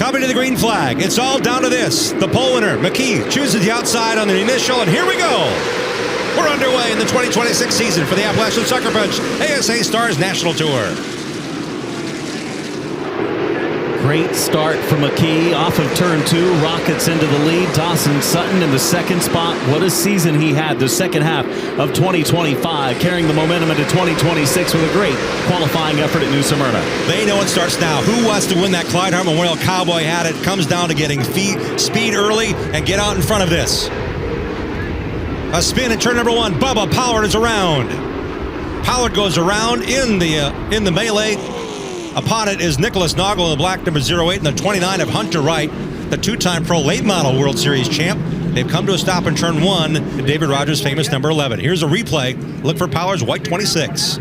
Coming to the green flag. It's all down to this. The pole winner, McKee, chooses the outside on the initial, and here we go. We're underway in the 2026 season for the Appalachian Sucker Punch ASA Stars National Tour. Great start for McKee off of turn 2, rockets into the lead. Dawson Sutton in the second spot. What a season he had the second half of 2025, carrying the momentum into 2026 with a great qualifying effort at New Smyrna. They know it starts now. Who wants to win that Clyde Hart Memorial Cowboy hat? It comes down to getting speed early and get out in front of this. A spin at turn number 1. Bubba Pollard is around. Pollard goes around in the melee. Upon it is Nicholas Noggle in the black number 08 and the 29 of Hunter Wright, the two-time Pro Late Model World Series champ. They've come to a stop in turn 1, David Rogers' famous number 11. Here's a replay. Look for Pollard's white 26.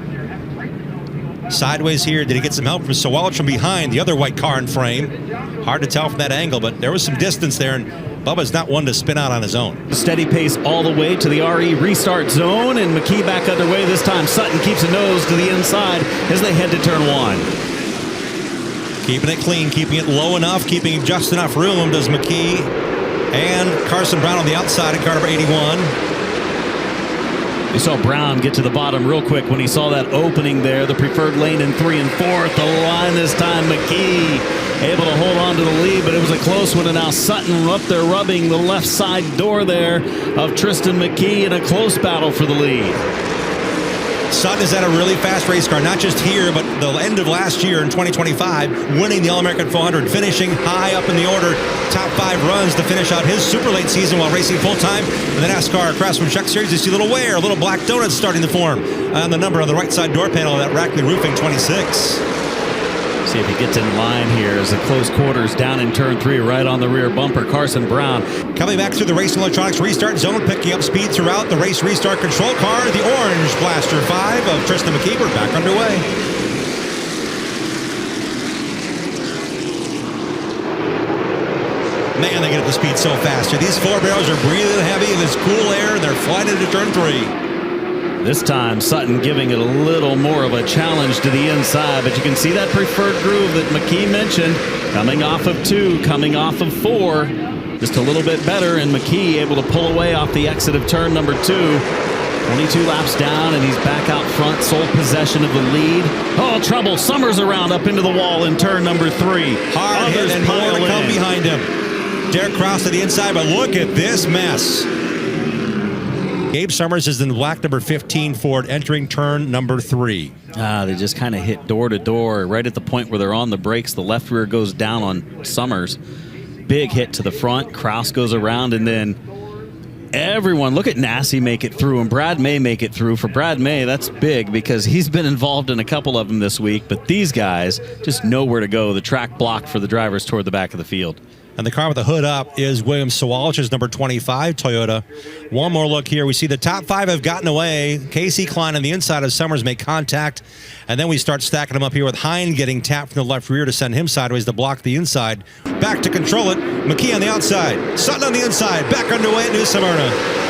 Sideways here. Did he get some help from Sawalch from behind the other white car and frame? Hard to tell from that angle, but there was some distance there, and Bubba's not one to spin out on his own. Steady pace all the way to the RE restart zone, and McKee back underway this time. Sutton keeps a nose to the inside as they head to turn 1. Keeping it clean, keeping it low enough, keeping just enough room does McKee. And Carson Brown on the outside in car number 81. We saw Brown get to the bottom real quick when he saw that opening there. The preferred lane in 3 and 4th. The line this time, McKee able to hold on to the lead, but it was a close one, and now Sutton up there rubbing the left side door there of Tristan McKee in a close battle for the lead. Sutton is at a really fast race car, not just here, but the end of last year in 2025, winning the All-American 400, finishing high up in the order, top 5 runs to finish out his super late season while racing full-time. In the NASCAR Craftsman Truck Series, you see a little wear, a little black donuts starting to form on the number on the right side door panel of that Rackley Roofing 26. See if he gets in line here as the close quarters down in turn 3, right on the rear bumper. Carson Brown coming back through the Racing Electronics restart zone, picking up speed throughout the race restart control car. The orange Blaster 5 of Tristan McKee back underway. Man, they get up to speed so fast. These 4 barrels are breathing heavy in this cool air, and they're flying into turn 3. This time, Sutton giving it a little more of a challenge to the inside, but you can see that preferred groove that McKee mentioned, coming off of 2, coming off of 4, just a little bit better, and McKee able to pull away off the exit of turn number 2. 22 laps down, and he's back out front, sole possession of the lead. Oh, trouble, Summers around up into the wall in turn number 3. Hard hit and more to come behind him. Derek Cross to the inside, but look at this mess. Gabe Summers is in the black number 15 Ford entering turn number 3. They just kind of hit door to door right at the point where they're on the brakes. The left rear goes down on Summers. Big hit to the front. Kraus goes around, and then everyone, look at Nassie make it through, and Brad May make it through. For Brad May, that's big because he's been involved in a couple of them this week, but these guys just know where to go. The track blocked for the drivers toward the back of the field. And the car with the hood up is William Sawalch's number 25 Toyota. One more look here. We see the top 5 have gotten away. Casey Klein on the inside of Summers make contact. And then we start stacking them up here with Hine getting tapped from the left rear to send him sideways to block the inside. Back to control it. McKee on the outside. Sutton on the inside. Back underway at New Smyrna.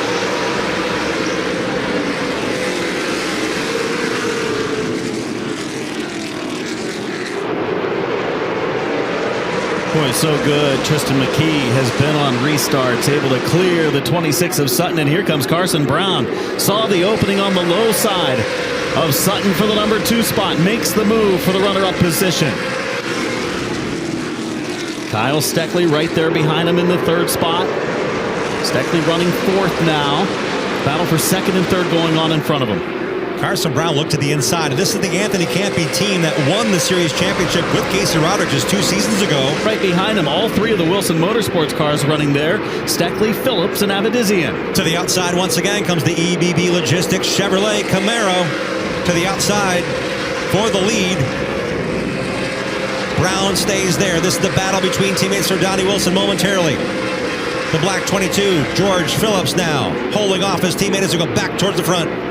Boy, so good. Tristan McKee has been on restarts, able to clear the 26 of Sutton, and here comes Carson Brown. Saw the opening on the low side of Sutton for the number 2 spot. Makes the move for the runner-up position. Kyle Steckley right there behind him in the 3rd spot. Steckley running 4th now. Battle for 2nd and 3rd going on in front of him. Carson Brown looked to the inside, and this is the Anthony Campy team that won the series championship with Casey Roderick just 2 seasons ago. Right behind him, all 3 of the Wilson Motorsports cars running there. Steckley, Phillips, and Avidizian. To the outside once again comes the EBB Logistics Chevrolet Camaro. To the outside for the lead. Brown stays there. This is the battle between teammates for Donnie Wilson momentarily. The black 22, George Phillips now holding off his teammate as they go back towards the front.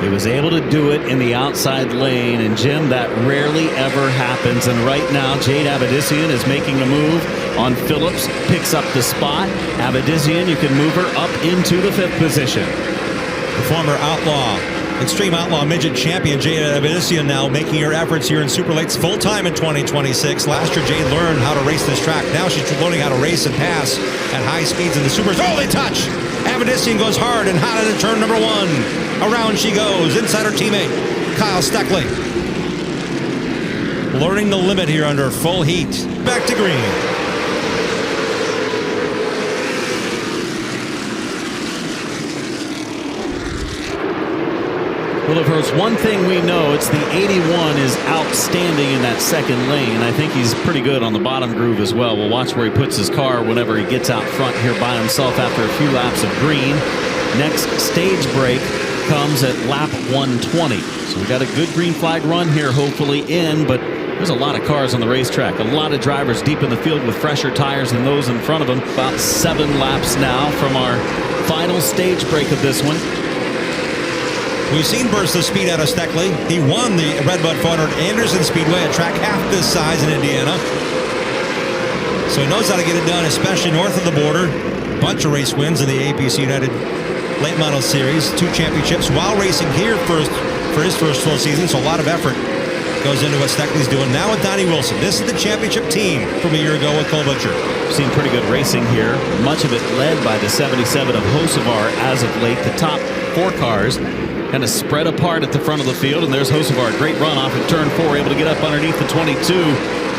He was able to do it in the outside lane, and Jim, that rarely ever happens. And right now, Jade Avidizian is making a move on Phillips, picks up the spot. Avidizian, you can move her up into the 5th position. The former outlaw Extreme Outlaw Midget Champion Jade Avedissian now making her efforts here in Super Lates full-time in 2026. Last year, Jade learned how to race this track. Now she's learning how to race and pass at high speeds in the Supers. Oh, they touch! Avedissian goes hard and hot into turn number 1. Around she goes, inside her teammate, Kyle Steckley. Learning the limit here under full heat. Back to green. Well, if there's one thing we know, it's the 81 is outstanding in that second lane. I think he's pretty good on the bottom groove as well. We'll watch where he puts his car whenever he gets out front here by himself after a few laps of green. Next stage break comes at lap 120. So we got a good green flag run here, hopefully in, but there's a lot of cars on the racetrack. A lot of drivers deep in the field with fresher tires than those in front of them. About 7 laps now from our final stage break of this one. We've seen bursts of speed out of Steckley. He won the Redbud 400 Anderson Speedway, a track half this size in Indiana. So he knows how to get it done, especially north of the border. Bunch of race wins in the APC United Late Model Series. 2 championships while racing here for his first full season. So a lot of effort goes into what Steckley's doing. Now with Donnie Wilson. This is the championship team from a year ago with Cole Butcher. Seen pretty good racing here. Much of it led by the 77 of Hocevar as of late. The top 4 cars kind of spread apart at the front of the field, and there's Hocevar, great run off of turn 4, able to get up underneath the 22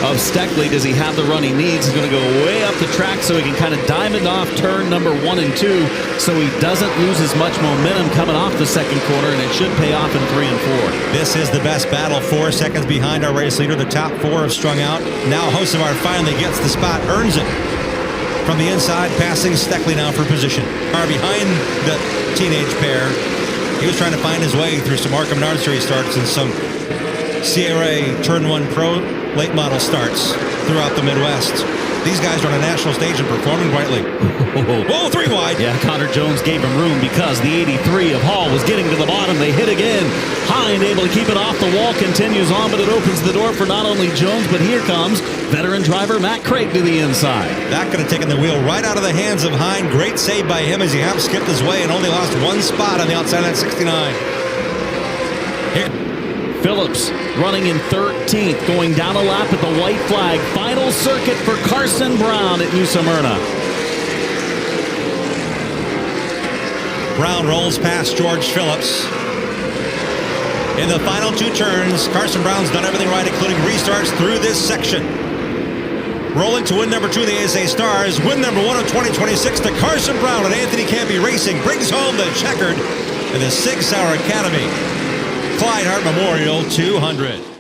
of Steckley. Does he have the run he needs? He's going to go way up the track so he can kind of diamond off turn number 1 and 2 so he doesn't lose as much momentum coming off the second corner, and it should pay off in 3 and 4. This is the best battle. 4 seconds behind our race leader. The top 4 have strung out. Now Hocevar finally gets the spot, earns it from the inside, passing Steckley now for position. Behind the teenage pair. He was trying to find his way through some Arkham Nursery starts and some CRA Turn 1 Pro late model starts throughout the Midwest. These guys are on a national stage and performing brightly. Whoa, 3 wide. Yeah, Connor Jones gave him room because the 83 of Hall was getting to the bottom. They hit again. Hind able to keep it off the wall, continues on, but it opens the door for not only Jones, but here comes veteran driver Matt Craig to the inside. That could have taken the wheel right out of the hands of Hind. Great save by him as he half skipped his way and only lost 1 spot on the outside of that 69. Here. Phillips running in 13th, going down a lap at the white flag. Final circuit for Carson Brown at New Smyrna. Brown rolls past George Phillips. In the final 2 turns, Carson Brown's done everything right, including restarts through this section. Rolling to win number 2 of the ASA Stars, win number 1 of 2026 to Carson Brown and Anthony Campy Racing brings home the checkered and the Sig Sauer Academy Clyde Hart Memorial 200.